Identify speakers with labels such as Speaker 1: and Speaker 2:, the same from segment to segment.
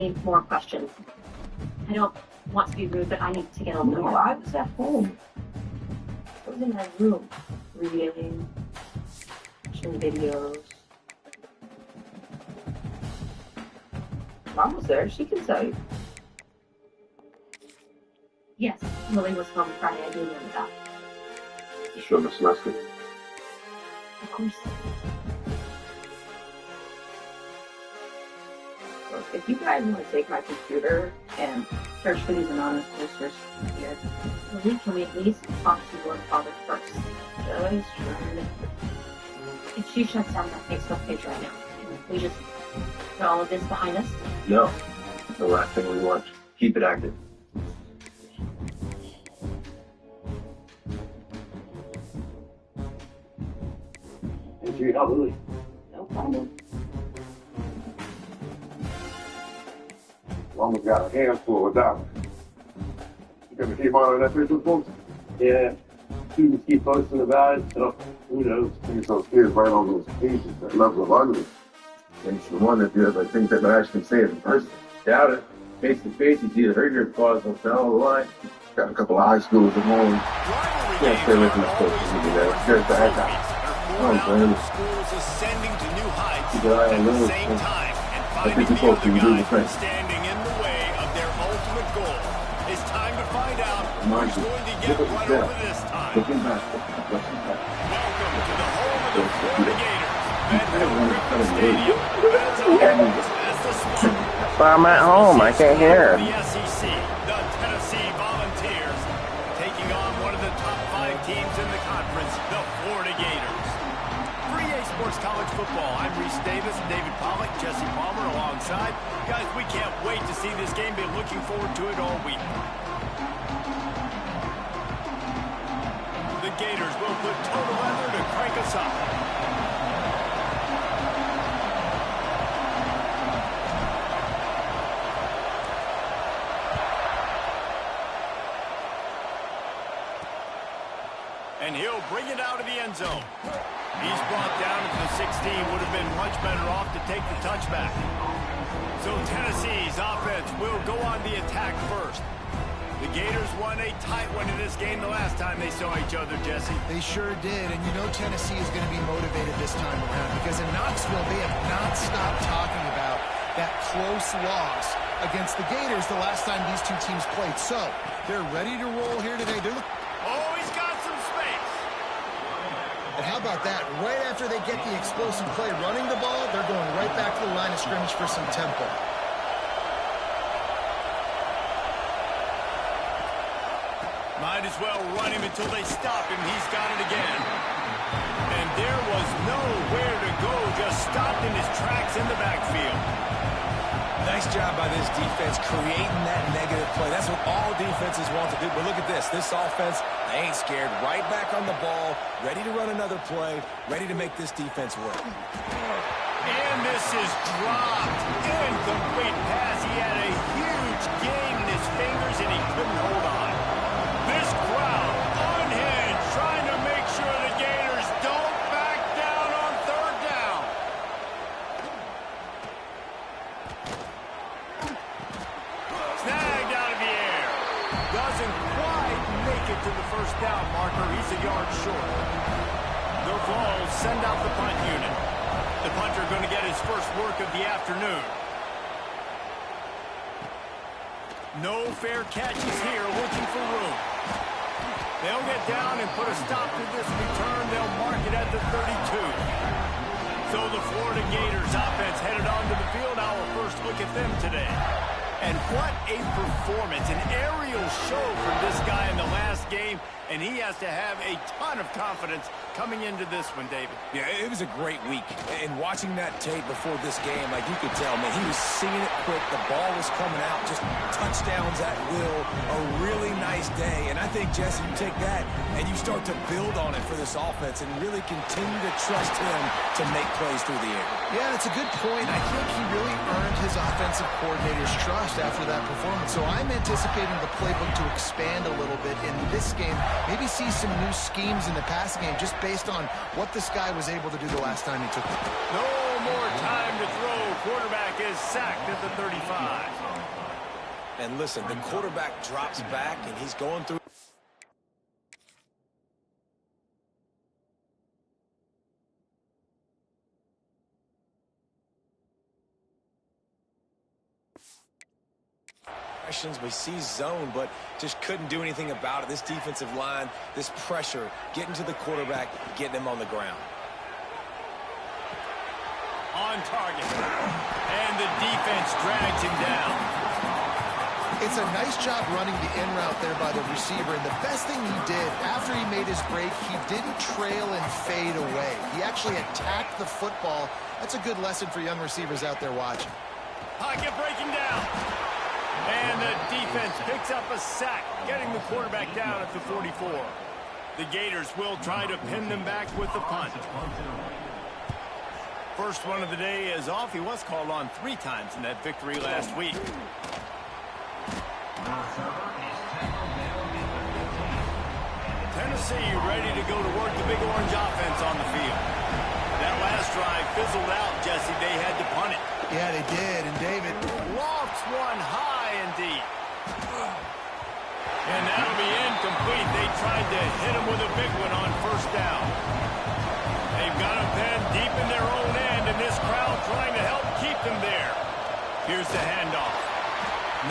Speaker 1: Need more questions. I don't want to be rude, but I need to get a little more.
Speaker 2: I was at home. I was in my room reading, watching videos. Mom was there. She can tell you.
Speaker 1: Yes, Lily was home Friday. I do remember that.
Speaker 3: You sure the semester?
Speaker 1: Of course.
Speaker 2: Look, if you guys want to take my computer and search for these anonymous posters here,
Speaker 1: Lily, can we at least talk to your father first?
Speaker 2: just trying to...
Speaker 1: If she shuts down that Facebook page right now, we just put all of this behind us?
Speaker 3: No. The last thing we want. Keep it active. Thanks for your help, Lily.
Speaker 2: No problem.
Speaker 4: Mama's got a handful of dollars. You gonna keep on that Facebook post?
Speaker 3: Yeah. Students keep posting about it, so who knows?
Speaker 4: I think those kids right on those pages, that level of ugly.
Speaker 3: Makes you wonder if you ever think they would actually say it in person. Doubt it. Face to face, you see the hurt cause on down the line.
Speaker 4: Got a couple of high schools at home.
Speaker 3: Can't stay away from the posters, you know. There's the heck out. Oh, man.
Speaker 5: Schools ascending to new heights
Speaker 3: Keep your eye on
Speaker 5: at the
Speaker 3: those.
Speaker 5: same time, and
Speaker 3: I
Speaker 5: finding
Speaker 3: think
Speaker 5: the
Speaker 3: you're supposed to
Speaker 5: other
Speaker 3: do the
Speaker 5: guy
Speaker 3: same.
Speaker 5: standing in the way of their ultimate goal. It's time to find out
Speaker 3: Mind
Speaker 5: who's
Speaker 3: you,
Speaker 5: going to get
Speaker 3: look at
Speaker 5: run
Speaker 3: the
Speaker 5: over this time.
Speaker 3: Looking back. Looking back.
Speaker 5: Welcome to the home of the Florida Gators.
Speaker 3: Everyone's
Speaker 5: Fenway
Speaker 3: telling
Speaker 5: Stadium.
Speaker 3: you.
Speaker 5: Fans always as the Spartans.
Speaker 6: But I'm at home. I can't hear.
Speaker 5: The SEC, the Tennessee Volunteers, taking on one of the top 5 teams in the conference, the Florida Gators. For EA Sports College Football, I'm Reese Davis, David Pollack, Jesse Palmer alongside. Guys, we can't wait to see this game. Been looking forward to it all week. The Gators will put total weather to crank us up. And he'll bring it out of the end zone. He's brought down to the 16. Would have been much better off to take the touchback. So Tennessee's offense will go on the attack first. The Gators won a tight one in this game the last time they saw each other, Jesse.
Speaker 7: They sure did, and you know Tennessee is going to be motivated this time around because in Knoxville, they have not stopped talking about that close loss against the Gators the last time these two teams played. So they're ready to roll here today.
Speaker 5: Oh, he's got some space.
Speaker 7: And how about that? Right after they get the explosive play running the ball, they're going right back to the line of scrimmage for some tempo.
Speaker 5: Might as well run him until they stop him. He's got it again. And there was nowhere to go. Just stopped in his tracks in the backfield.
Speaker 8: Nice job by this defense creating that negative play. That's what all defenses want to do. But look at this. This offense, they ain't scared. Right back on the ball, ready to run another play, ready to make this defense work.
Speaker 5: And this is dropped. Incomplete pass. He had a huge gain in his fingers, and he couldn't hold on. This crowd unhinged, trying to make sure the Gators don't back down on 3rd down. Snagged out of the air. Doesn't quite make it to the 1st down marker. He's a yard short. The Vols send out the punt unit. The punter going to get his first work of the afternoon. No fair catches here, looking for room. They'll get down and put a stop to this return. They'll mark it at the 32. So the Florida Gators offense headed onto the field. Our first look at them today. And what a performance, an aerial show from this guy in the last game, and he has to have a ton of confidence coming into this one, David.
Speaker 8: Yeah, it was a great week. And watching that tape before this game, like you could tell, man, he was singing it quick. The ball was coming out, just touchdowns at will. A really nice day. And I think, Jesse, you take that and you start to build on it for this offense and really continue to trust him to make plays through the air.
Speaker 7: Yeah, that's a good point. I think he really earned his offensive coordinator's trust after that performance. So I'm anticipating the playbook to expand a little bit in this game. Maybe see some new schemes in the passing game just based on what this guy was able to do the last time he took it.
Speaker 5: No more time to throw. Quarterback is sacked at the 35.
Speaker 8: And listen, the quarterback drops back, and he's going through. We see zone, but just couldn't do anything about it. This defensive line, this pressure, getting to the quarterback, getting him on the ground.
Speaker 5: On target. And the defense drags him down.
Speaker 7: It's a nice job running the in route there by the receiver, and the best thing he did after he made his break, he didn't trail and fade away. He actually attacked the football. That's a good lesson for young receivers out there watching.
Speaker 5: Pocket breaking down. And the defense picks up a sack, getting the quarterback down at the 44. The Gators will try to pin them back with the punt. First one of the day is off. He was called on 3 times in that victory last week. Tennessee ready to go to work the Big Orange offense on the field. That last drive fizzled out, Jesse. They had to punt it.
Speaker 7: Yeah, they did, and David
Speaker 5: lofts one high and deep. And that'll be incomplete. They tried to hit him with a big one on first down. They've got him pinned deep in their own end, and this crowd trying to help keep them there. Here's the handoff.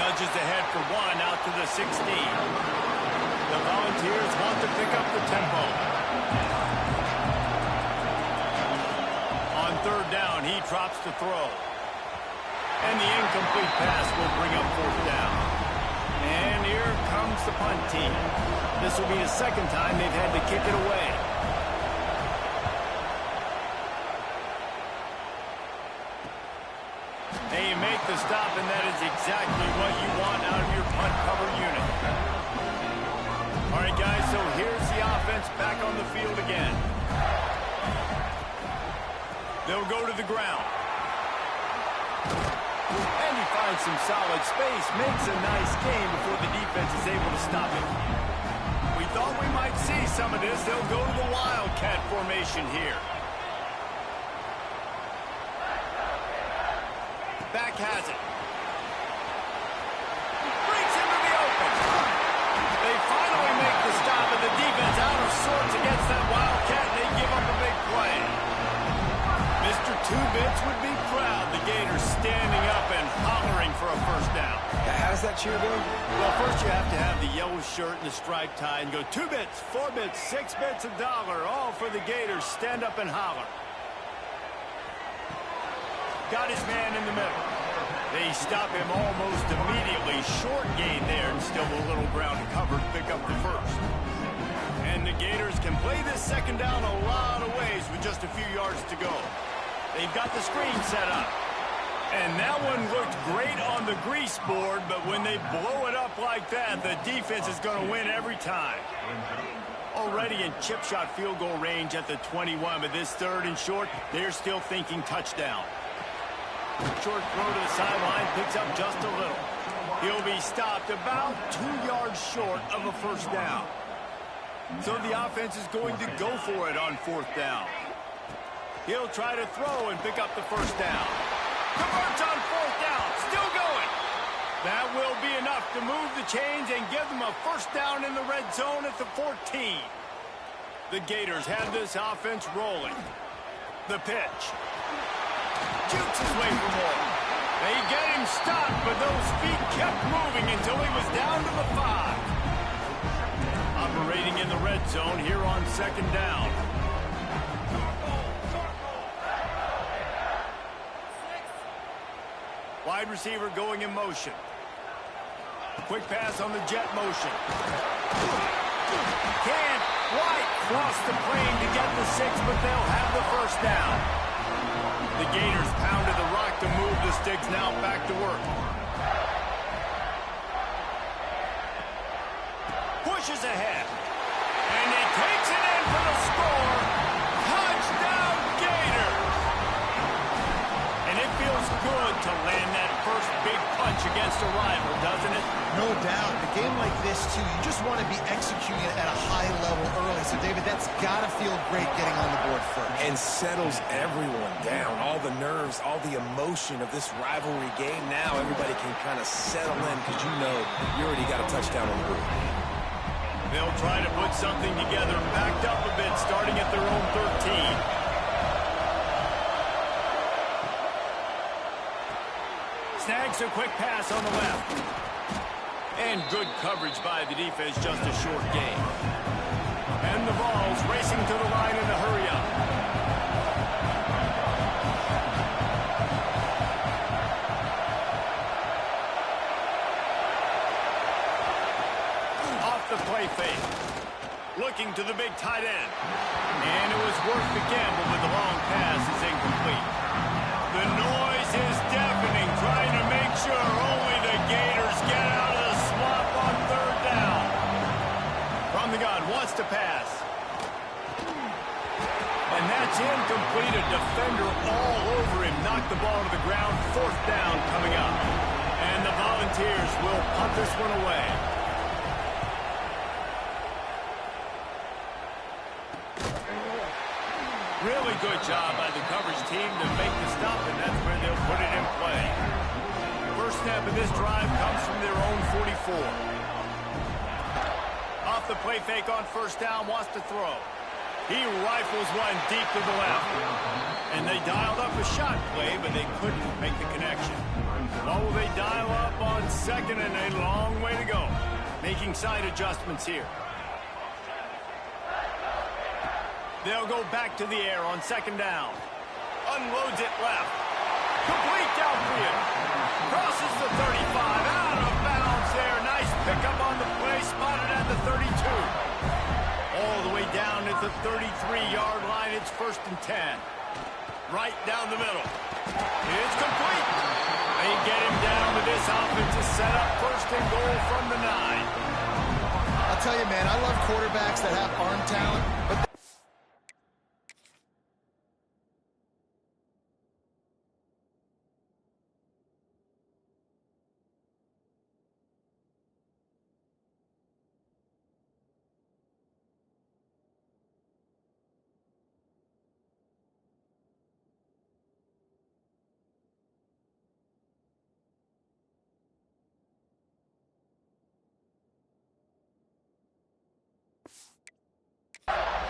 Speaker 5: Nudges ahead for 1 out to the 16. The Volunteers want to pick up the tempo. On third down, he drops to throw. And the incomplete pass will bring up fourth down. And here comes the punt team. This will be the second time they've had to kick it away. And you make the stop, and that is exactly what you want out of your punt cover unit. All right, guys, so here's the offense back on the field again. They'll go to the ground. And he finds some solid space, makes a nice gain before the defense is able to stop it. We thought we might see some of this. They'll go to the Wildcat formation here. Back has it. Breaks into the open. They finally make the stop, and the defense out of sorts against that Wildcat, and they give up a big play. Mr. Two-Bits would be proud. The Gators standing up and hollering for a first down.
Speaker 8: How does that cheer go?
Speaker 5: Well, first you have to have the yellow shirt and the striped tie and go 2 bits, 4 bits, 6 bits, $1, all for the Gators. Stand up and holler. Got his man in the middle. They stop him almost immediately. Short gain there, and still a little ground to cover to pick up the first. And the Gators can play this second down a lot of ways with just a few yards to go. They've got the screen set up. And that one looked great on the grease board, but when they blow it up like that, the defense is going to win every time. Already in chip shot field goal range at the 21, but this third and short, they're still thinking touchdown. Short throw to the sideline, picks up just a little. He'll be stopped about 2 yards short of a first down. So the offense is going to go for it on fourth down. He'll try to throw and pick up the first down. Converts on fourth down, still going. That will be enough to move the chains and give them a first down in the red zone at the 14. The Gators have this offense rolling. The pitch. Jukes his way for more. They get him stopped, but those feet kept moving until he was down to the 5. Operating in the red zone here on second down. Wide receiver going in motion. Quick pass on the jet motion. Can't quite cross the plane to get the 6, but they'll have the first down. The Gators pounded the rock to move the sticks, now back to work. Pushes ahead. And he takes it in for the score. Touchdown, Gators! And it feels good to land that first big punch against a rival, doesn't it?
Speaker 7: No doubt. A game like this, too, you just want to be executing it at a high level early. So, David, that's got to feel great getting on the board first.
Speaker 8: And settles everyone down. All the nerves, all the emotion of this rivalry game. Now everybody can kind of settle in because you know you already got a touchdown on the board.
Speaker 5: They'll try to put something together, backed up a bit, starting at their own 13. Snags a quick pass on the left. And good coverage by the defense, just a short gain. And the Vols racing to the line in a hurry up. Off the play fake. Looking to the big tight end. And it was worth the gamble, but the long pass is incomplete. The noise is deafening, trying to make sure only the Gators get out of the slump on third down. From the gun, wants to pass. And that's incomplete. A defender all over him. Knocked the ball to the ground. Fourth down coming up. And the Volunteers will punt this one away. Really good job by the coverage team to make the stop, and that's where they'll put it in play. First snap of this drive comes from their own 44. Off the play fake on first down, wants to throw. He rifles one deep to the left. And they dialed up a shot play, but they couldn't make the connection. What will they dial up on second, and a long way to go. Making side adjustments here. They'll go back to the air on second down. Unloads it left. Complete downfield. Crosses the 35. Out of bounds there. Nice pickup on the play. Spotted at the 32. All the way down at the 33-yard line. It's 1st and 10. Right down the middle. It's complete. They get him down to this offensive setup. 1st and goal from the 9.
Speaker 7: I'll tell you, man, I love quarterbacks that have arm talent, but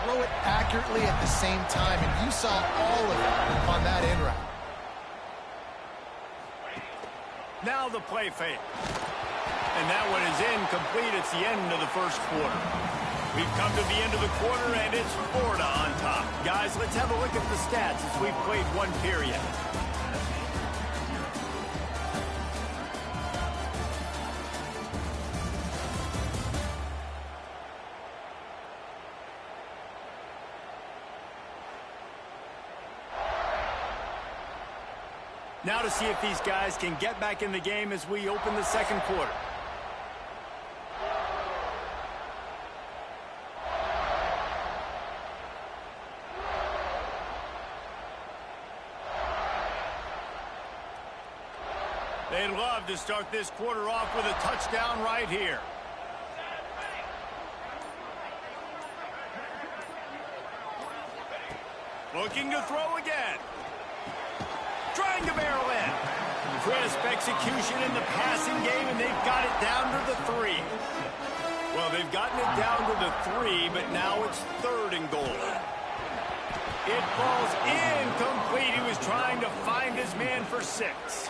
Speaker 7: throw it accurately at the same time, and you saw all of it on that in route.
Speaker 5: Now the play fake. And that one is incomplete. It's the end of the first quarter. We've come to the end of the quarter, and it's Florida on top. Guys, let's have a look at the stats as we've played one period. Now to see if these guys can get back in the game as we open the second quarter. They'd love to start this quarter off with a touchdown right here. Looking to throw again. Trying to barrel in. Crisp execution in the passing game, and they've got it down to the 3. Well, they've gotten it down to the 3, but now it's 3rd and goal. It falls incomplete. He was trying to find his man for 6.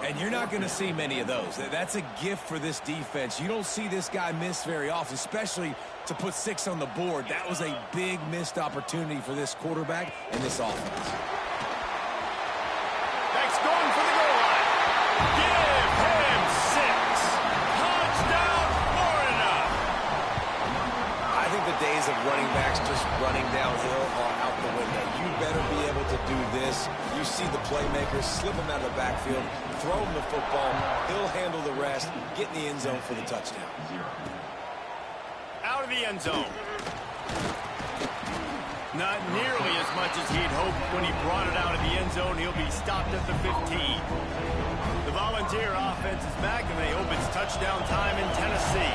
Speaker 8: And you're not going to see many of those. That's a gift for this defense. You don't see this guy miss very often, especially to put 6 on the board. That was a big missed opportunity for this quarterback and this offense.
Speaker 5: Going for the goal line. Give him 6. Touchdown, Florida.
Speaker 8: I think the days of running backs just running downhill are out the window. You better be able to do this. You see the playmakers, slip him out of the backfield, throw him the football. He'll handle the rest, get in the end zone for the touchdown.
Speaker 5: Out of the end zone. Not nearly as much as he'd hoped when he brought it out of the end zone. He'll be stopped at the 15. The Volunteer offense is back, and they hope it's touchdown time in Tennessee.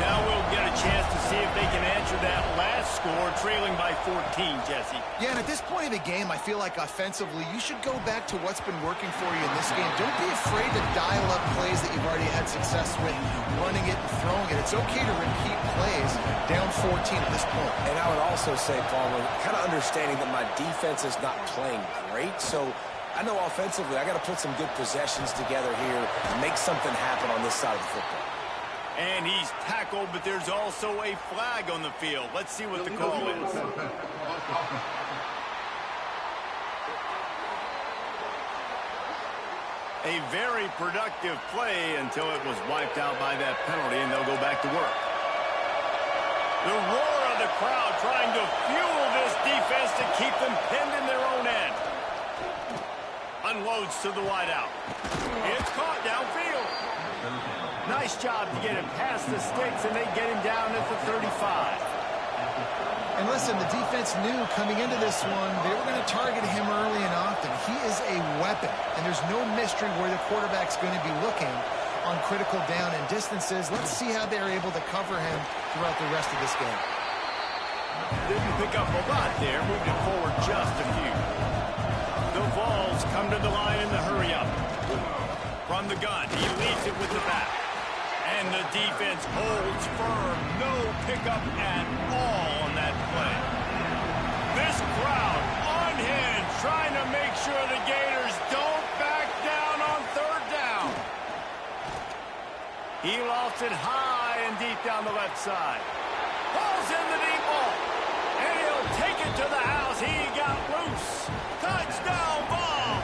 Speaker 5: Now we'll get a chance to see if they can answer that last score, trailing by 14, Jesse.
Speaker 7: Yeah, and at this point of the game, I feel like offensively, you should go back to what's been working for you in this game. Don't be afraid to dial up plays that you've already had success with, running it and throwing it. It's okay to repeat plays down 14 at this point.
Speaker 8: And I would also say, Palmer, kind of understanding that my defense is not playing great, so I know offensively I got to put some good possessions together here and make something happen on this side of the football.
Speaker 5: And he's tackled, but there's also a flag on the field. Let's see what the call is. A very productive play until it was wiped out by that penalty, and they'll go back to work. The roar of the crowd trying to fuel this defense to keep them pinned in their own end. Unloads to the wideout. It's caught downfield. Nice job to get him past the sticks, and they get him down at the 35.
Speaker 7: And listen, the defense knew coming into this one, they were going to target him early and often. He is a weapon, and there's no mystery where the quarterback's going to be looking on critical down and distances. Let's see how they're able to cover him throughout the rest of this game.
Speaker 5: Didn't pick up a lot there, moved it forward just a few. The Vols come to the line in the hurry-up. From the gun, he leads it with the back. And the defense holds firm. No pickup at all on that play. This crowd unhinged, trying to make sure the Gators don't back down on third down. He lofts it high and deep down the left side. Pulls in the deep ball. And he'll take it to the house. He got loose. Touchdown, Vols!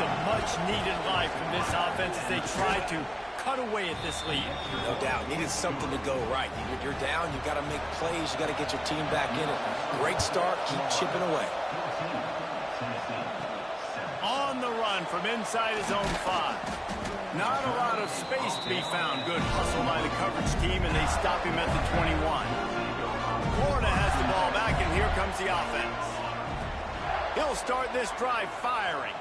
Speaker 5: Some much-needed life from this offense as they try to cut away at this lead.
Speaker 8: No doubt. Needed something to go right. You're down. You got to make plays. You got to get your team back in it. Great start. Keep chipping away.
Speaker 5: On the run from inside his own 5. Not a lot of space to be found. Good hustle by the coverage team, and they stop him at the 21. Florida has the ball back, and here comes the offense. He'll start this drive firing.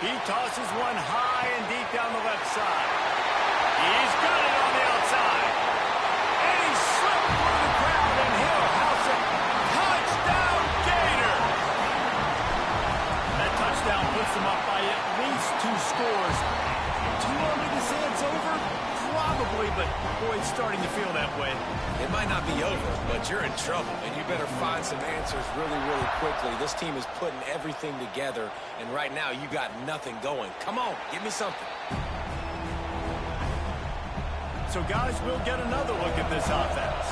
Speaker 5: He tosses one high and deep down the left side. He's got it on the outside. And he slipped through the crowd, and he'll house it. Touchdown, Gators! That touchdown puts them up by at least 2 scores. Too early to say it's over? Probably, but boy, it's starting to feel that way.
Speaker 8: It might not be over, but you're in trouble, and you better find some answers really, really quickly. This team is putting everything together, and right now you got nothing going. Come on, give me something.
Speaker 5: So, guys, we'll get another look at this offense.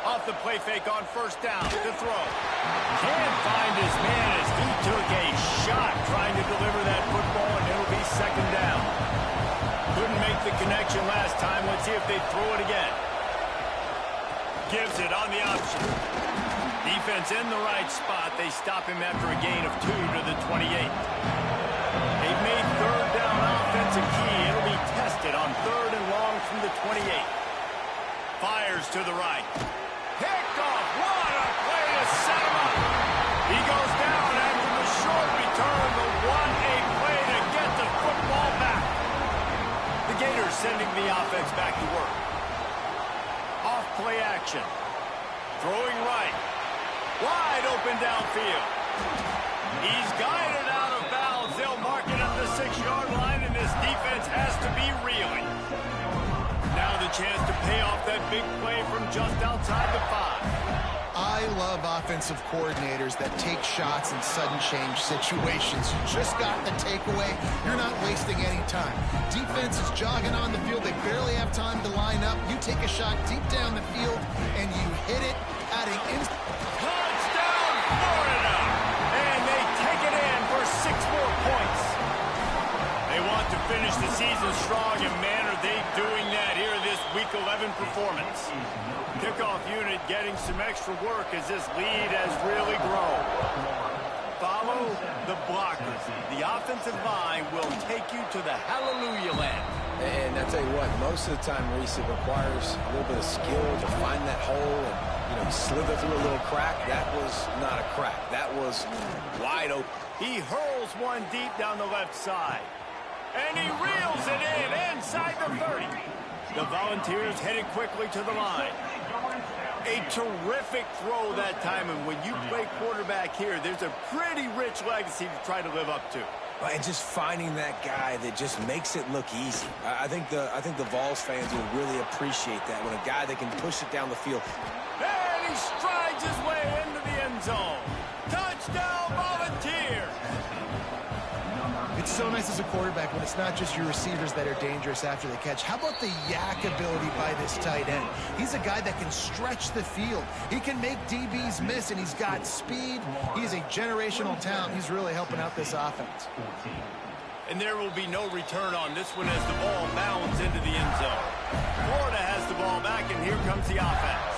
Speaker 5: Off the play fake on first down to throw. Can't find his man as he took a shot trying to deliver that football, and it'll be second down. Couldn't make the connection last time. Let's see if they throw it again. Gives it on the option. Defense in the right spot. They stop him after a gain of 2 to the 28. They've made third down offense a key. It'll be tested on 3rd and long from the 28. Fires to the right. Picked off. What a play to set him up. He goes down after the short return, but what a play to get the football back. The Gators sending the offense back to work. Off play action. Throwing right. Wide open downfield. He's guided out of bounds. They'll mark it at the 6-yard line, and this defense has to be reeling. Now the chance to pay off that big play from just outside the 5.
Speaker 7: I love offensive coordinators that take shots in sudden change situations. You just got the takeaway. You're not wasting any time. Defense is jogging on the field. They barely have time to line up. You take a shot deep down the field, and you hit it at an instant.
Speaker 5: Touchdown, Florida! And they take it in for 6 more points. They want to finish the season strong, and man, are they doing that here this Week 11 performance. Kickoff unit getting some extra work as this lead has really grown. Follow the blockers. The offensive line will take you to the hallelujah land.
Speaker 8: And I tell you what, most of the time, Reese, it requires a little bit of skill to find that hole and slither through a little crack. That was not a crack. That was wide open.
Speaker 5: He hurls one deep down the left side. And he reels it in inside the 30. The Volunteers headed quickly to the line. A terrific throw that time, and when you play quarterback here, there's a pretty rich legacy to try to live up to.
Speaker 8: And just finding that guy that just makes it look easy. I think the Vols fans will really appreciate that, when a guy that can push it down the field.
Speaker 5: And he strides his way into the end zone. Touchdown, Volunteers!
Speaker 7: It's so nice as a quarterback when it's not just your receivers that are dangerous after the catch. How about the yak ability by this tight end? He's a guy that can stretch the field. He can make DBs miss, and he's got speed. He's a generational talent. He's really helping out this offense.
Speaker 5: And there will be no return on this one as the ball bounds into the end zone. Florida has the ball back, and here comes the offense.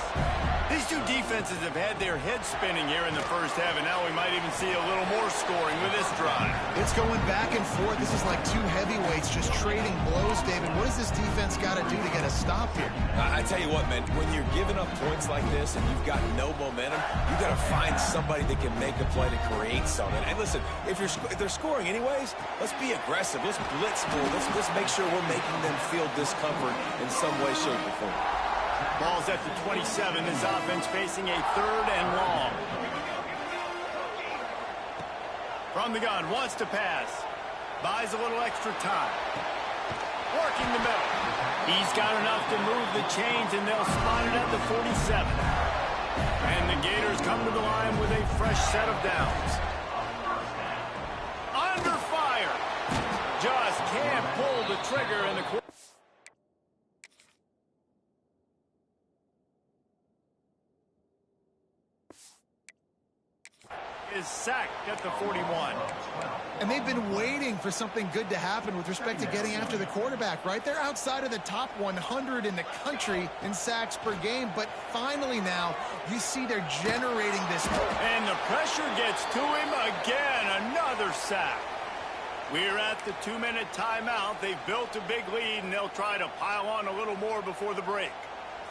Speaker 5: These two defenses have had their heads spinning here in the first half, and now we might even see a little more scoring with this drive.
Speaker 7: It's going back and forth. This is like two heavyweights just trading blows, David. What does this defense got to do to get a stop here?
Speaker 8: I tell you what, man, when you're giving up points like this and you've got no momentum, you got to find somebody that can make a play to create something. And listen, if they're scoring anyways, let's be aggressive. Let's blitz more. Let's make sure we're making them feel discomfort in some way, shape, or form.
Speaker 5: Ball's at the 27. This offense facing a 3rd and long. From the gun, wants to pass. Buys a little extra time. Working the middle. He's got enough to move the chains, and they'll spot it at the 47. And the Gators come to the line with a fresh set of downs. Under fire. Just can't pull the trigger in the quarter. Is sacked at the 41.
Speaker 7: And they've been waiting for something good to happen with respect to getting after the quarterback, right? They're outside of the top 100 in the country in sacks per game, but finally now you see they're generating this.
Speaker 5: And the pressure gets to him again. Another sack. We're at the 2-minute timeout. They've built a big lead, and they'll try to pile on a little more before the break.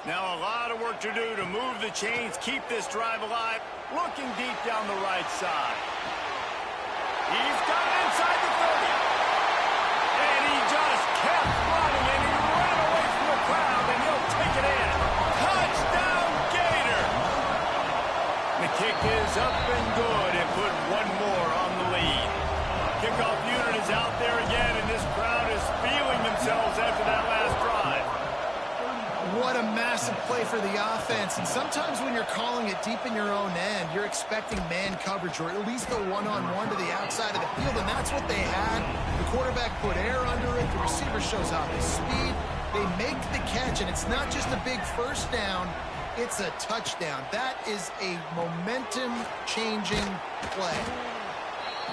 Speaker 5: Now a lot of work to do to move the chains, keep this drive alive. Looking deep down the right side. He's got it inside the 30. And he just kept running, and he ran away from the crowd, and he'll take it in. Touchdown, Gator! The kick is up and good, and put one more on the lead. Kickoff unit is out there again, and this crowd is feeling themselves after that last drive.
Speaker 7: What a massive play for the offense. And sometimes when you're calling it deep in your own end, you're expecting man coverage or at least the one-on-one to the outside of the field, and that's what they had. The quarterback put air under it. The receiver shows off his speed. They make the catch, and it's not just a big first down. It's a touchdown. That is a momentum-changing play.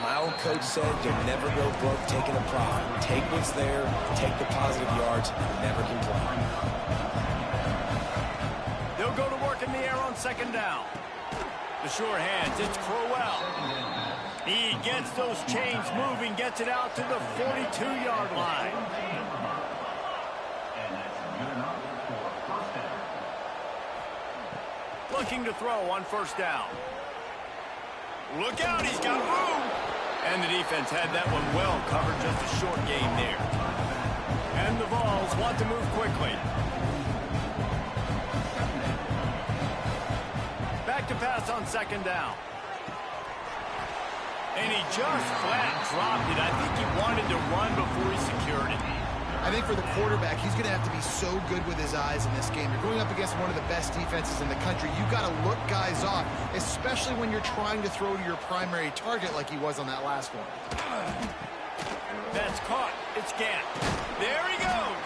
Speaker 8: My old coach said you'll never go broke taking a profit. Take what's there, take the positive yards, and never complain.
Speaker 5: They'll go to work in the air on 2nd down. The sure hands, it's Crowell. He gets those chains moving, gets it out to the 42-yard line. Looking to throw on 1st down. Look out, he's got room. And the defense had that one well covered, just a short gain there. And the Vols want to move quickly. Back to pass on 2nd down. And he just flat dropped it. I think he wanted to run before he secured it.
Speaker 7: I think for the quarterback, he's going to have to be so good with his eyes in this game. You're going up against one of the best defenses in the country. You've got to look guys off, especially when you're trying to throw to your primary target like he was on that last one.
Speaker 5: That's caught. It's Gant. There he goes.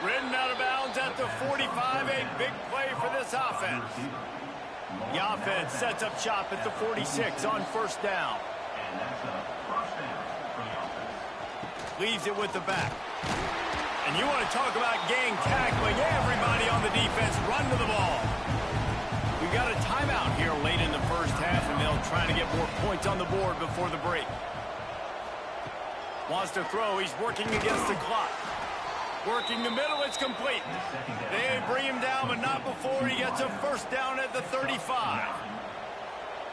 Speaker 5: Ridden out of bounds at the 45. A big play for this offense. The offense sets up shop at the 46 on 1st down. Leaves it with the back. And you want to talk about gang tackling. Everybody on the defense run to the ball. We've got a timeout here late in the first half, and they'll try to get more points on the board before the break. Wants to throw. He's working against the clock. Working the middle, it's complete. They bring him down, but not before he gets a first down at the 35.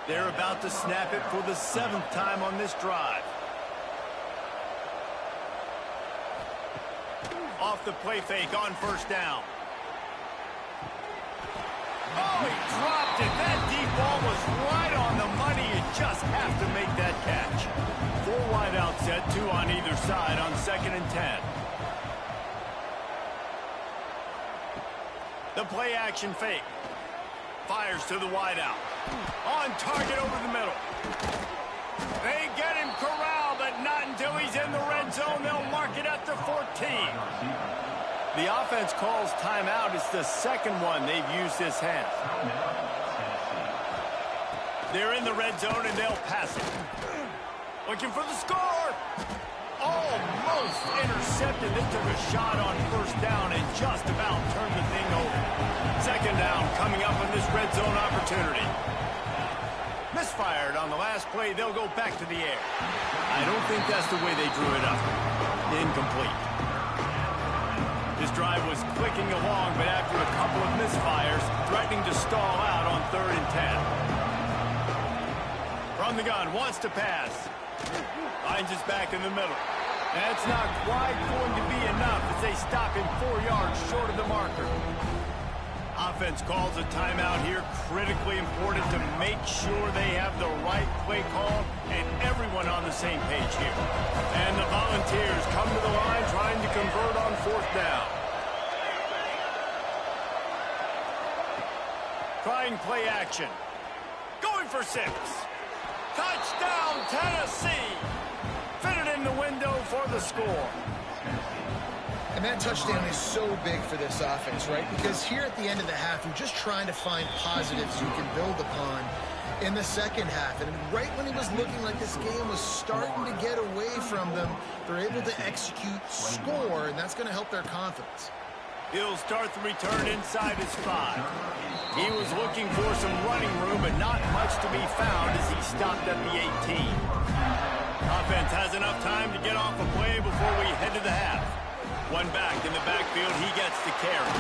Speaker 5: They're about to snap it for the 7th time on this drive. Off the play fake on first down. Oh, he dropped it. That deep ball was right on the money. You just have to make that catch. 4 wide out set, 2 on either side on 2nd and 10. The play action fake. Fires to the wide out. On target over the middle. They get him corralled, but not until he's in the red zone. They'll mark it at the 14. The offense calls timeout. It's the 2nd one they've used this half. They're in the red zone, and they'll pass it. Looking for the score. Almost intercepted. They took a shot on first down and just about turned the thing over. 2nd down coming up on this red zone opportunity. Misfired on the last play. They'll go back to the air. I don't think that's the way they drew it up. Incomplete. This drive was clicking along, but after a couple of misfires, threatening to stall out on 3rd and 10. From the gun, wants to pass. Finds his back in the middle. That's not quite going to be enough as they stop him 4 yards short of the marker. Offense calls a timeout here. Critically important to make sure they have the right play call and everyone on the same page here. And the Volunteers come to the line trying to convert on 4th down. Trying play action. Going for 6. Touchdown, Tennessee! Fitted in the window for the score.
Speaker 7: And that touchdown is so big for this offense, right? Because here at the end of the half, you're just trying to find positives you can build upon in the second half. And right when it was looking like this game was starting to get away from them, they're able to execute, score, and that's going to help their confidence.
Speaker 5: He'll start the return inside his 5. He was looking for some running room, but not much to be found as he stopped at the 18. Offense has enough time to get off a play before we head to the half. One back in the backfield, he gets the carry.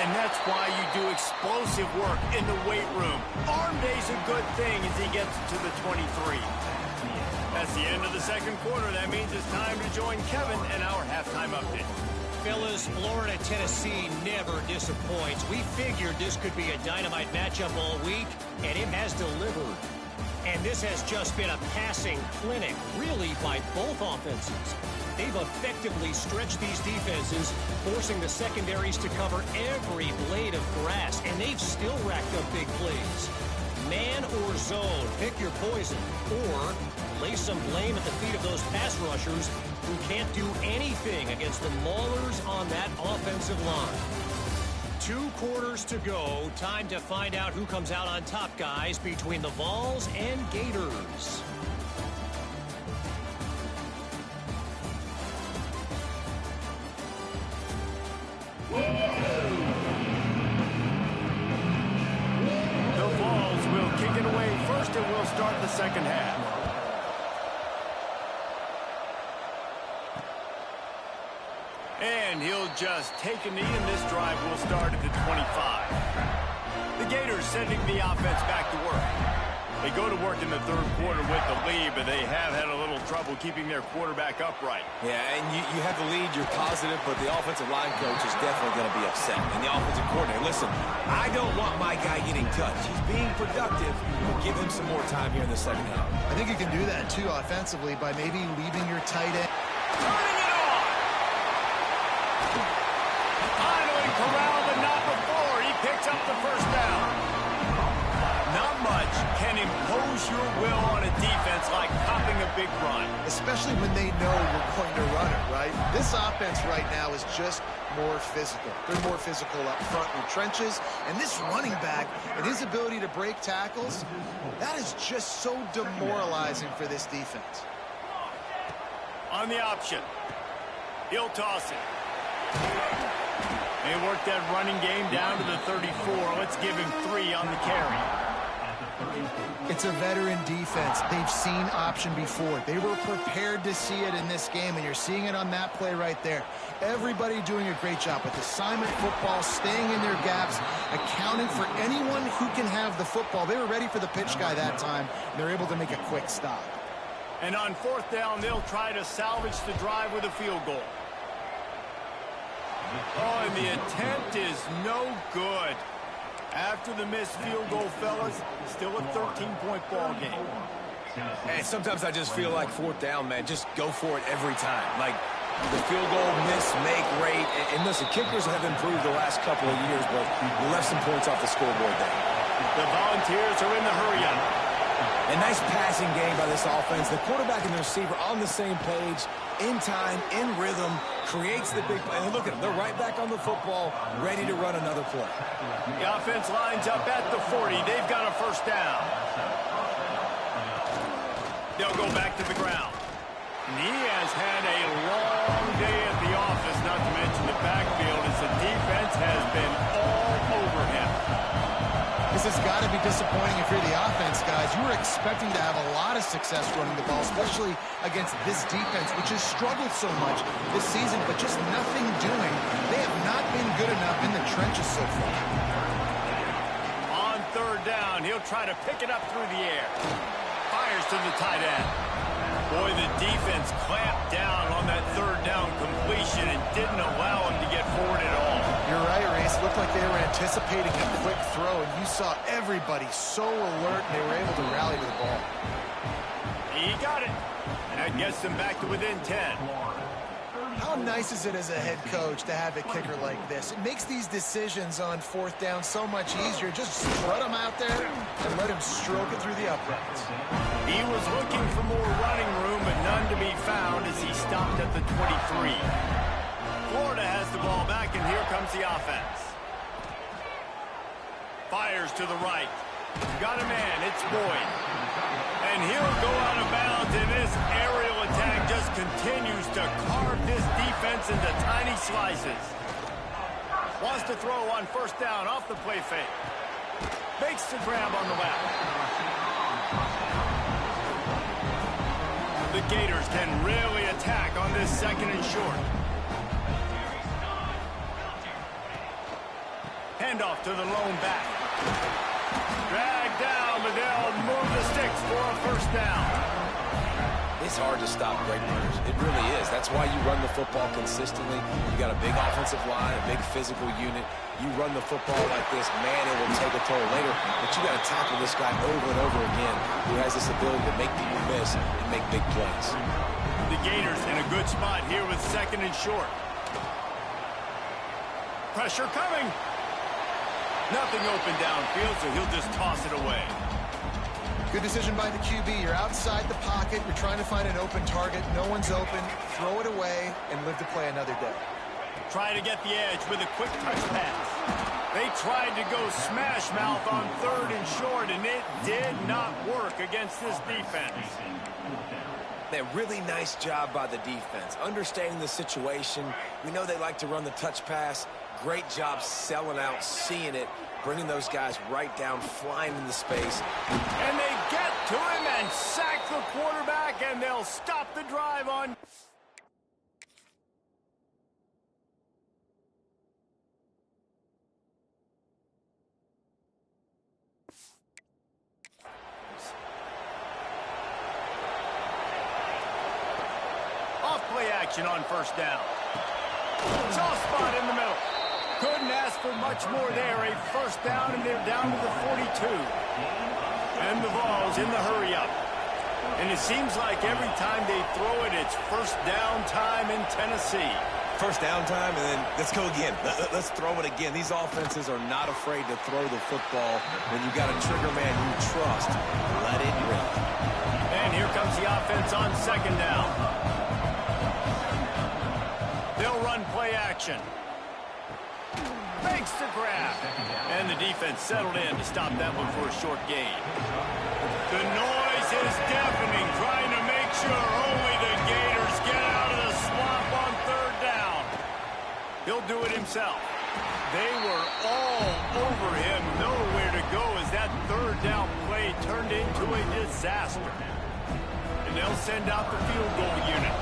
Speaker 5: And that's why you do explosive work in the weight room. Arm day's a good thing as he gets to the 23. That's the end of the 2nd quarter. That means it's time to join Kevin and our halftime update.
Speaker 9: Fellas, Florida-Tennessee never disappoints. We figured this could be a dynamite matchup all week, and it has delivered. And this has just been a passing clinic, really, by both offenses. They've effectively stretched these defenses, forcing the secondaries to cover every blade of grass, and they've still racked up big plays. Man or zone, pick your poison, or lay some blame at the feet of those pass rushers who can't do anything against the maulers on that offensive line. 2 quarters to go. Time to find out who comes out on top, guys, between the Vols and Gators.
Speaker 5: The Vols will kick it away first, and we'll start the second half. And he'll just take a knee, and this drive will start at the 25. The Gators sending the offense back to work. They go to work in the 3rd quarter with the lead, but they have had a little trouble keeping their quarterback upright.
Speaker 8: Yeah, and you have the lead, you're positive, but the offensive line coach is definitely going to be upset. And the offensive coordinator, listen, I don't want my guy getting touched. He's being productive, but give him some more time here in the second half.
Speaker 7: I think you can do that, too, offensively, by maybe leaving your tight end.
Speaker 5: Turning it on! Finally corralled, but not before. He picks up the first down. Not much can impose your will on a defense like popping a big run.
Speaker 7: Especially when they know you're going to run it, right? This offense right now is just more physical. They're more physical up front in the trenches. And this running back and his ability to break tackles, that is just so demoralizing for this defense.
Speaker 5: On the option. He'll toss it. They work that running game down to the 34. Let's give him 3 on the carry.
Speaker 7: It's a veteran defense. They've seen option before. They were prepared to see it in this game, and you're seeing it on that play right there. Everybody doing a great job with assignment football, staying in their gaps, accounting for anyone who can have the football. They were ready for the pitch guy that time, and they're able to make a quick stop.
Speaker 5: And on 4th down, they'll try to salvage the drive with a field goal. Oh, and the attempt is no good. After the missed field goal, fellas, still a 13-point ball game.
Speaker 8: And sometimes I just feel like 4th down, man, just go for it every time. Like the field goal miss, make rate. And listen, kickers have improved the last couple of years, but you left some points off the scoreboard there.
Speaker 5: The Volunteers are in the hurry-up.
Speaker 8: A nice passing game by this offense. The quarterback and the receiver on the same page, in time, in rhythm, creates the big play. And look at them. They're right back on the football, ready to run another play.
Speaker 5: The offense lines up at the 40. They've got a 1st down. They'll go back to the ground. And he has had a long day at the office, not to mention the backfield, as the defense has been all over him.
Speaker 7: This has got to be disappointing if you're the offense, guys. You were expecting to have a lot of success running the ball, especially against this defense, which has struggled so much this season, but just nothing doing. They have not been good enough in the trenches so far.
Speaker 5: On 3rd down, he'll try to pick it up through the air. Fires to the tight end. Boy, the defense clamped down on that 3rd down completion and didn't allow him to get forward at all.
Speaker 7: You're right, Reese. It looked like they were anticipating a quick throw, and you saw everybody so alert, and they were able to rally to the ball.
Speaker 5: He got it. And that gets them back to within 10.
Speaker 7: How nice is it as a head coach to have a kicker like this? It makes these decisions on 4th down so much easier. Just strut him out there and let him stroke it through the uprights.
Speaker 5: He was looking for more running room, but none to be found as he stopped at the 23. Florida has the ball back, and here comes the offense. Fires to the right. Got a man. It's Boyd. And he'll go out of bounds, and this aerial attack just continues to carve this defense into tiny slices. Wants to throw on 1st down off the play fake. Makes the grab on the left. The Gators can really attack on this 2nd and short. Handoff to the lone back. Dragged down, but they'll move the sticks for a 1st down.
Speaker 8: It's hard to stop great runners. It really is. That's why you run the football consistently. You got a big offensive line, a big physical unit. You run the football like this, man, it will take a toll later. But you got to tackle this guy over and over again who has this ability to make people miss and make big plays.
Speaker 5: The Gators in a good spot here with 2nd and short. Pressure coming. Nothing open downfield, so he'll just toss it away.
Speaker 7: Good decision by the QB. You're outside the pocket. You're trying to find an open target. No one's open. Throw it away and live to play another day.
Speaker 5: Try to get the edge with a quick touch pass. They tried to go smash mouth on 3rd and short, and it did not work against this defense.
Speaker 8: A really nice job by the defense, understanding the situation. We know they like to run the touch pass. Great job selling out, seeing it, bringing those guys right down, flying into space.
Speaker 5: And they get to him and sack the quarterback, and they'll stop the drive on. Off-play action on 1st down. Soft spot in the middle. Couldn't ask for much more there. A 1st down, and they're down to the 42. And the Vols in the hurry-up. And it seems like every time they throw it, it's 1st down time in Tennessee.
Speaker 8: 1st down time, and then let's go again. Let's throw it again. These offenses are not afraid to throw the football when you got a trigger man you trust. Let it rip.
Speaker 5: And here comes the offense on 2nd down. They'll run play action. Makes the grab. And the defense settled in to stop that one for a short gain. The noise is deafening, trying to make sure only the Gators get out of the swamp on 3rd down. He'll do it himself. They were all over him, nowhere to go as that 3rd down play a disaster. And they'll send out the field goal unit.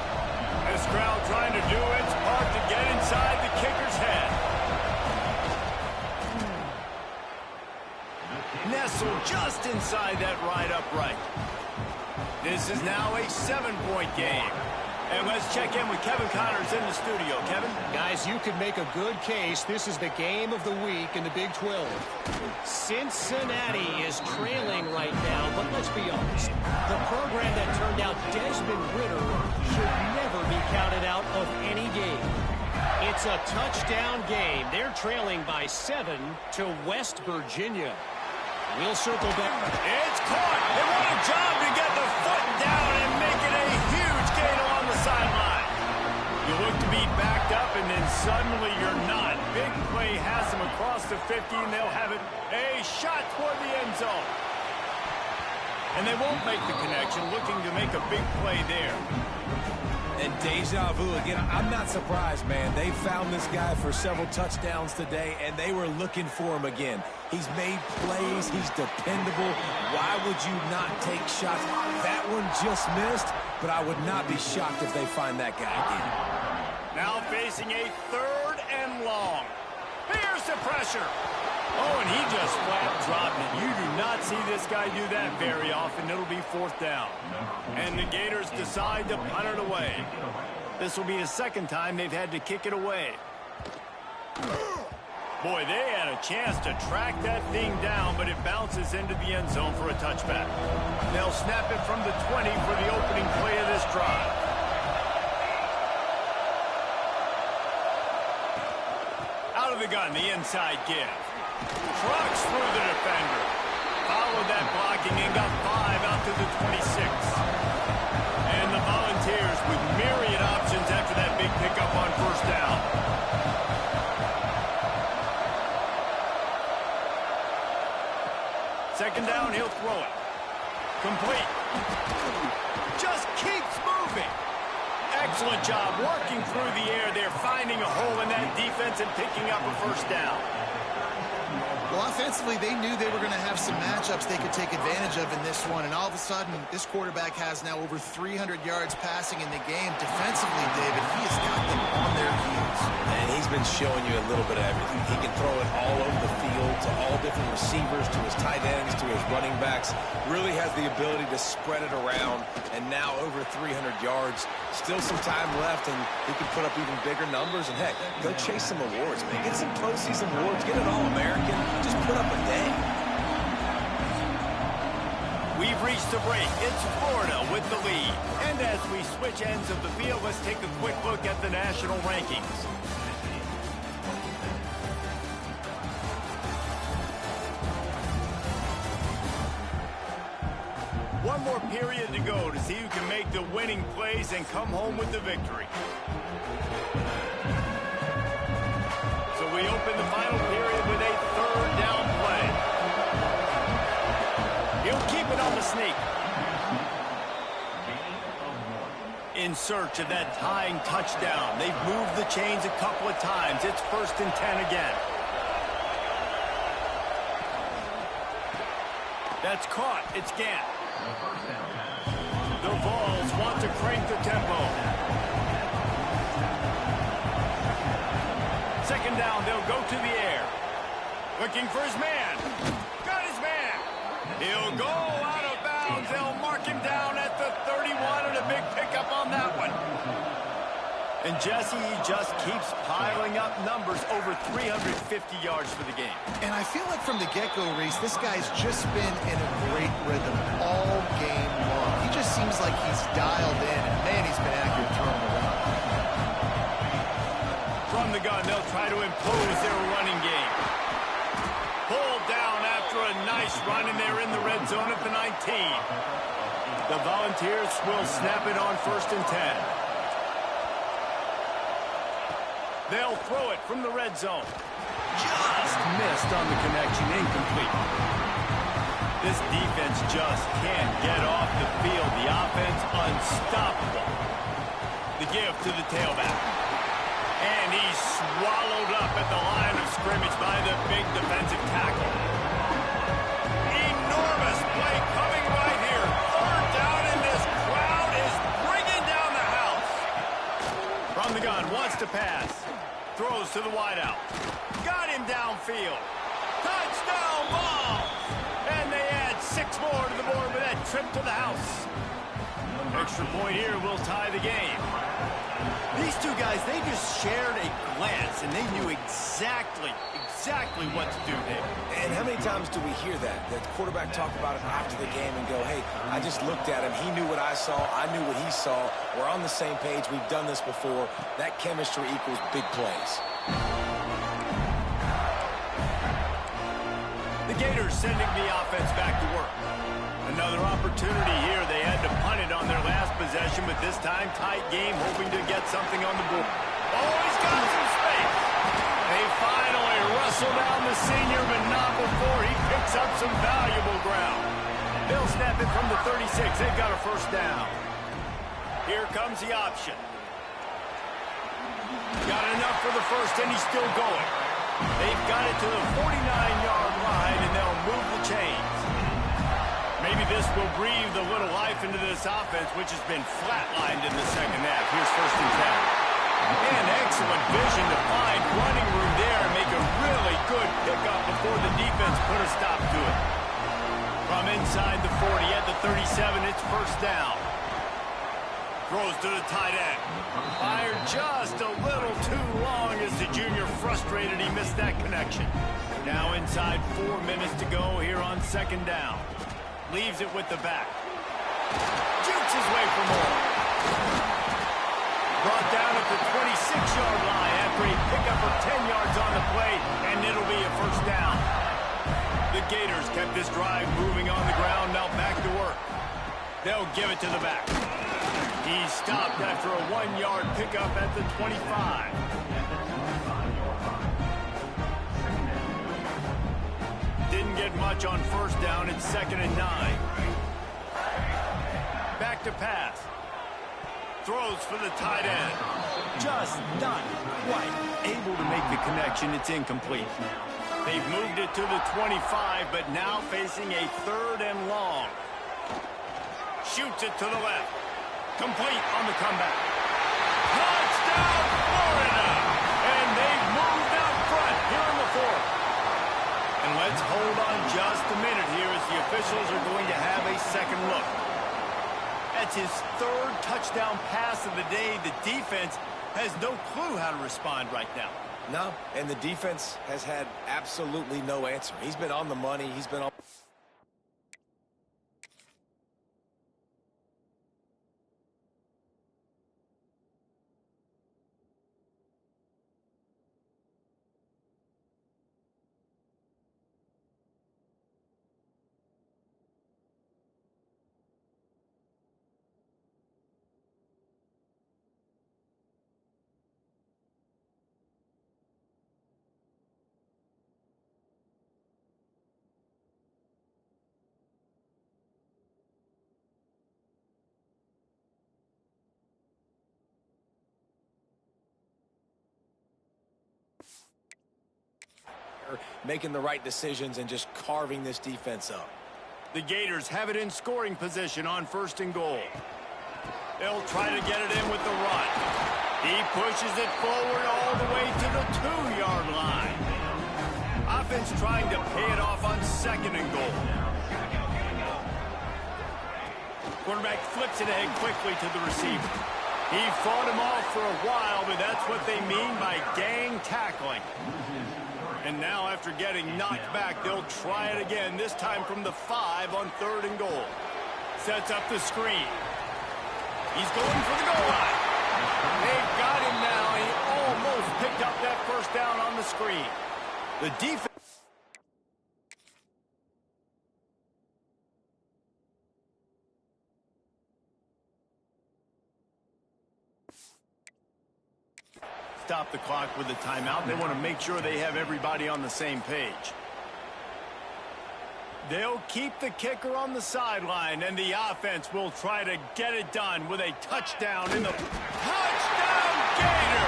Speaker 5: This crowd trying to do its part to get inside the kicker's head. Nestled just inside that right upright. This is now a 7-point game. And let's check in with Kevin Connors in the studio. Kevin?
Speaker 9: Guys, you could make a good case. This is the game of the week in the Big 12. Cincinnati is trailing right now, but let's be honest. The program that turned out Desmond Ritter should never be counted out of any game. It's a touchdown game. They're trailing by 7 to West Virginia. We'll circle back.
Speaker 5: It's caught. They want a job to get the foot down and make it a huge gain along the sideline. You look to be backed up, and then suddenly you're not. Big play has them across the 50, and they'll have it a shot toward the end zone. And they won't make the connection, looking to make a big play there.
Speaker 8: And deja vu again. I'm not surprised, man. They found this guy for several touchdowns today, and they were looking for him again. He's made plays. He's dependable. Why would you not take shots? That one just missed, but I would not be shocked if they find that guy again.
Speaker 5: Now facing a 3rd and long. Here's the pressure. Oh, and he just flat dropped it. You do not see this guy do that very often. It'll be 4th down. And the Gators decide to punt it away. This will be the 2nd time they've had to kick it away. Boy, they had a chance to track that thing down, but it bounces into the end zone for a touchback. They'll snap it from the 20 for the opening play of this drive. Out of the gun, the inside give. Trucks through the defender. Followed that blocking and got 5 out to the 26. And the Volunteers with myriad options after that big pickup on 1st down. Second down, he'll throw it. Complete. Just keeps moving. Excellent job working through the air there, finding a hole in that defense and picking up a 1st down.
Speaker 7: Well, offensively, they knew they were going to have some matchups they could take advantage of in this one, and all of a sudden, this quarterback has now over 300 yards passing in the game. Defensively, David, he has got them on their heels.
Speaker 8: And he's been showing you a little bit of everything. He can throw it all over the field to all different receivers, to his tight ends, to his running backs. Really has the ability to spread it around, and now over 300 yards. Still some time left, and he can put up even bigger numbers. And, heck, go chase some awards, man. Get some postseason awards. Get an All-American. Just put up a day.
Speaker 5: We've reached the break. It's Florida with the lead. And as we switch ends of the field, let's take a quick look at the national rankings. One more period to go to see who can make the winning plays and come home with the victory. So we open the final period with a 3rd down play. He'll keep it on the sneak. In search of that tying touchdown. They've moved the chains a couple of times. It's 1st and 10 again. That's caught. It's Gant. The Vols want to crank the tempo. 2nd down, they'll go to the air. Looking for his man. Got his man. He'll go out of bounds. They'll mark him down at the 31, and a big pickup on that one. And Jesse, he just keeps piling up numbers, over 350 yards for the game.
Speaker 7: And I feel like from the get-go, Reese, this guy's just been in a great rhythm all game long. He just seems like he's dialed in, and man, he's been accurate throwing the rock.
Speaker 5: From the gun, they'll try to impose their running game. Pulled down after a nice run, and they're in the red zone at the 19. The Volunteers will snap it on 1st and 10. They'll throw it from the red zone. Just missed on the connection, incomplete. This defense just can't get off the field. The offense unstoppable. The give to the tailback. And he's swallowed up at the line of scrimmage by the big defensive tackle. Enormous play coming right here. On the gun, wants to pass. Throws to the wideout. Got him downfield. Touchdown Vols! And they add 6 more to the board with that trip to the house. Extra point here will tie the game.
Speaker 8: These two guys, they just shared a glance, and they knew exactly what to do there. And how many times do we hear that? The quarterback talk about it after the game and go, hey, I just looked at him. He knew what I saw. I knew what he saw. We're on the same page. We've done this before. That chemistry equals big plays.
Speaker 5: The Gators sending the offense back to work. Another opportunity here. They had to punt it on their last possession, but this time tight game, hoping to get something on the board. Oh, he's got some space. They finally wrestle down the senior, but not before he picks up some valuable ground. They'll snap it from the 36. They've got a first down. Here comes the option. Got enough for the first, and he's still going. They've got it to the 49-yard line, and they'll move the chains. Maybe this will breathe a little life into this offense, which has been flatlined in the second half. Here's first and 10. And excellent vision to find running room there and make a really good pickup before the defense put a stop to it. From inside the 40 at the 37, it's first down. Throws to the tight end. Fired just a little too long as the junior frustrated he missed that connection. Now inside 4 minutes to go here on second down. Leaves it with the back. Jukes his way for more. Brought down at the 26-yard line after a pickup of 10 yards on the play, and it'll be a first down. The Gators kept this drive moving on the ground, now back to work. They'll give it to the back. He stopped after a 1-yard pickup at the 25. Didn't get much on first down. It's 2nd and 9. Back to pass. Throws for the tight end. Just not quite able to make the connection. It's incomplete. They've moved it to the 25, but now facing a 3rd and long. Shoots it to the left. Complete on the comeback. Touchdown, Florida! And they've moved out front here in the 4th. And let's hold on just a minute here as the officials are going to have a second look. That's his 3rd touchdown pass of the day. The defense has no clue how to respond right now.
Speaker 8: No, and the defense has had absolutely no answer. He's been on the money. He's been on... making the right decisions and just carving this defense up.
Speaker 5: The Gators have it in scoring position on 1st and goal. They'll try to get it in with the run. He pushes it forward all the way to the 2-yard line. Offense trying to pay it off on 2nd and goal. Quarterback flips it ahead quickly to the receiver. He fought him off for a while, but that's what they mean by gang tackling. And now after getting knocked back, they'll try it again, this time from the 5 on 3rd and goal. Sets up the screen. He's going for the goal line. They've got him now. He almost picked up that first down on the screen. The defense... Stop the clock with a timeout. They want to make sure they have everybody on the same page. They'll keep the kicker on the sideline, and the offense will try to get it done with a touchdown in the... Touchdown, Gator!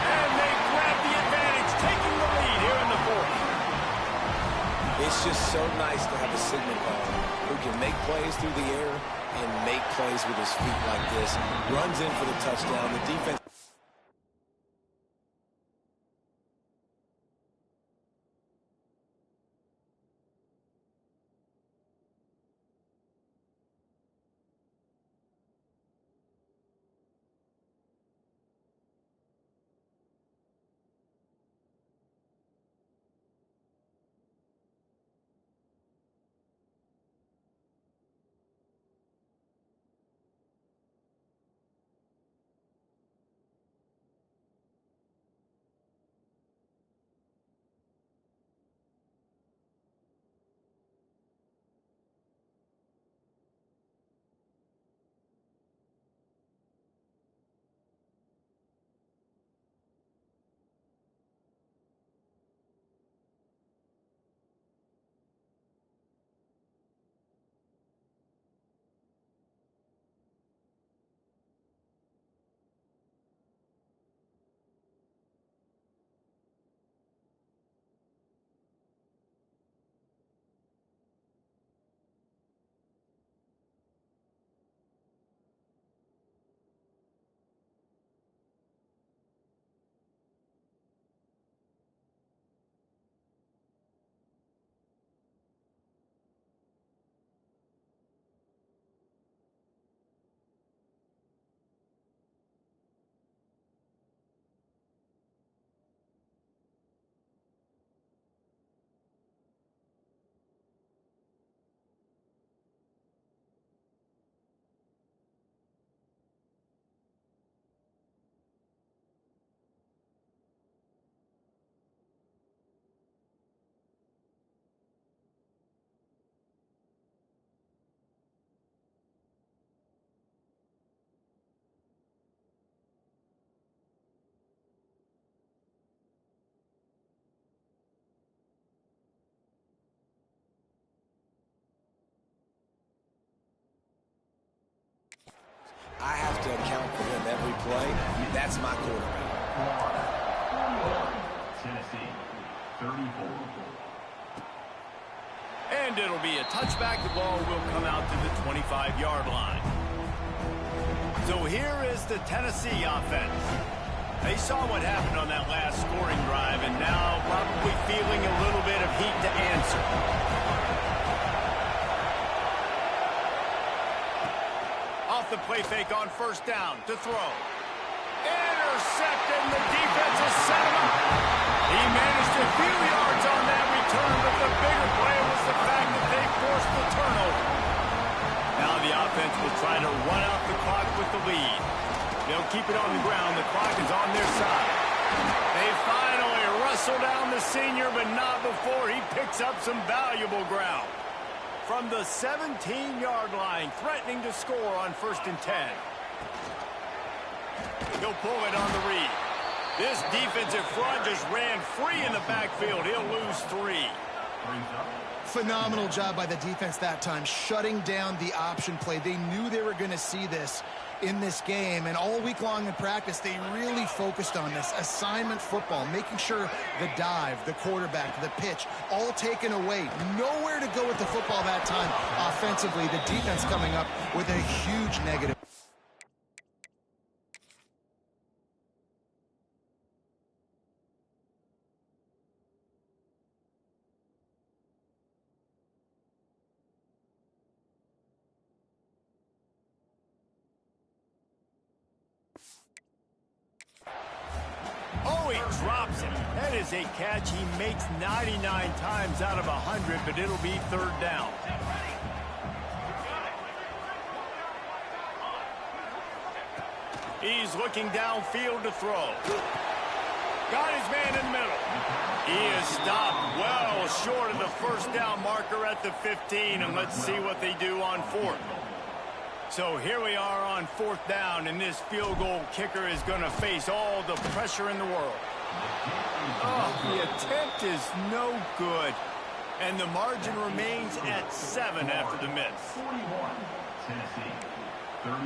Speaker 5: And they grab the advantage, taking the lead here in the 4th.
Speaker 8: It's just so nice to have a signal caller who can make plays through the air and make plays with his feet like this. Runs in for the touchdown. The defense... have to account for him every play. That's my quarterback.
Speaker 10: Tennessee, 34.
Speaker 5: And it'll be a touchback. The ball will come out to the 25-yard line. So here is the Tennessee offense. They saw what happened on that last scoring drive, and now probably feeling a little bit of heat to answer. Off the play fake on first down to throw. Intercepted, and the defense has set him up. He managed a few yards on that return, but the bigger play was the fact that they forced the turnover. Now the offense will try to run out the clock with the lead. They'll keep it on the ground. The clock is on their side. They finally wrestle down the senior, but not before he picks up some valuable ground. From the 17-yard line, threatening to score on 1st and 10. He'll pull it on the read. This defensive front just ran free in the backfield. He'll lose 3.
Speaker 7: Phenomenal job by the defense that time, shutting down the option play. They knew they were going to see this in this game, and all week long in practice, they really focused on this assignment football, making sure the dive, the quarterback, the pitch, all taken away. Nowhere to go with the football that time offensively. The defense coming up with a huge negative.
Speaker 5: Oh, he drops it. That is a catch he makes 99 times out of 100, but it'll be 3rd down. He's looking downfield to throw. Got his man in the middle. He is stopped well short of the 1st down marker at the 15, and let's see what they do on 4th. So here we are on 4th down, and this field goal kicker is going to face all the pressure in the world. Oh, the attempt is no good, and the margin remains at 7 after the miss.
Speaker 10: 41. Tennessee, 34.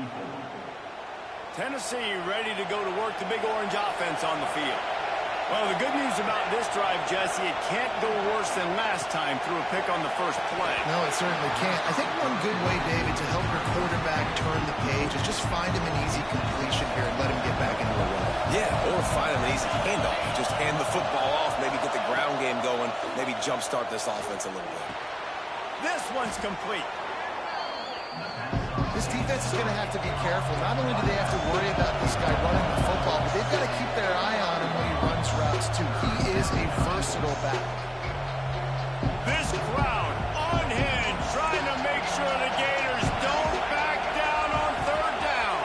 Speaker 5: Tennessee ready to go to work the Big Orange offense on the field. Well, the good news about this drive, Jesse, it can't go worse than last time through a pick on the first play.
Speaker 7: No, it certainly can't. I think one good way, David, to help your quarterback turn the page is just find him an easy completion here and let him get back into a run.
Speaker 8: Yeah, or find him an easy handoff. Just hand the football off, maybe get the ground game going, maybe jumpstart this offense a little bit.
Speaker 5: This one's complete.
Speaker 7: This defense is going to have to be careful. Not only do they have to worry about this guy running the football, but they've got to keep their eye on him when he runs routes, too. He is a versatile back.
Speaker 5: This crowd unhinged, trying to make sure the Gators don't back down on 3rd down.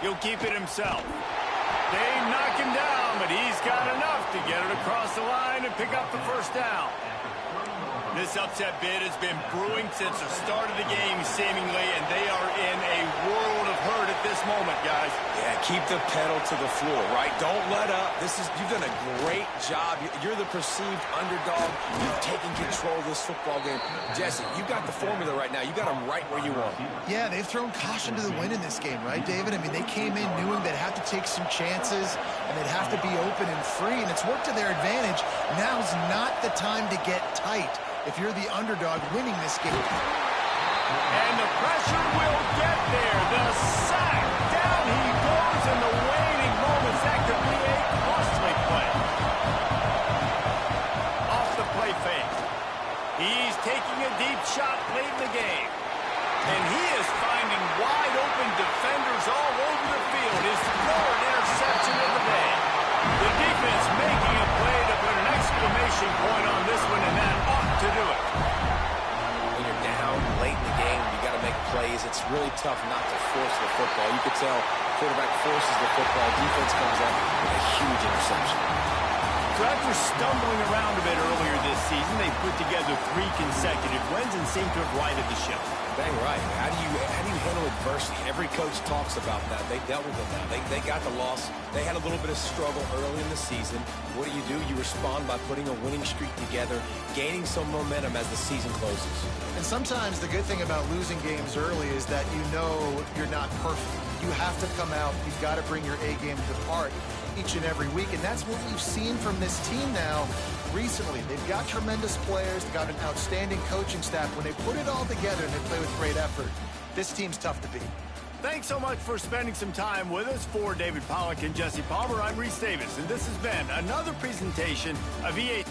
Speaker 5: He'll keep it himself. They knock him down, but he's got enough to get it across the line and pick up the 1st down. This upset bid has been brewing since the start of the game, seemingly, and they are in a world of hurt at this moment, guys.
Speaker 8: Yeah, keep the pedal to the floor, right? Don't let up. You've done a great job. You're the perceived underdog. You've taken control of this football game. Jesse, you got the formula right now. You got them right where you want them.
Speaker 7: Yeah, they've thrown caution to the wind in this game, right, David? I mean, they came in knowing they'd have to take some chances, and they'd have to be open and free, and it's worked to their advantage. Now's not the time to get tight if you're the underdog winning this game.
Speaker 5: And the pressure will get there. The sack. Down he goes in the waning moments. That could be a costly play. Off the play fake. He's taking a deep shot late in the game. And he is finding wide open defenders all over the field. His 3rd interception of the day. The defense making a play to put an exclamation point on this one, and that ought to do it.
Speaker 8: When you're down late in the game, you got to make plays. It's really tough not to force the football. You could tell quarterback forces the football. Defense comes up with a huge interception.
Speaker 5: So after stumbling around a bit earlier this season, they put together 3 consecutive wins and seem to have righted the ship.
Speaker 8: Dang right. How do you handle a adversity. Every coach talks about that. They dealt with it now. They got the loss. They had a little bit of struggle early in the season. What do? You respond by putting a winning streak together, gaining some momentum as the season closes.
Speaker 7: And sometimes the good thing about losing games early is that you know you're not perfect. You have to come out. You've got to bring your A game to part each and every week. And that's what we've seen from this team now recently. They've got tremendous players. They've got an outstanding coaching staff. When they put it all together and they play with great effort, this team's tough to beat.
Speaker 5: Thanks so much for spending some time with us. For David Pollack and Jesse Palmer, I'm Reese Davis, and this has been another presentation of EA.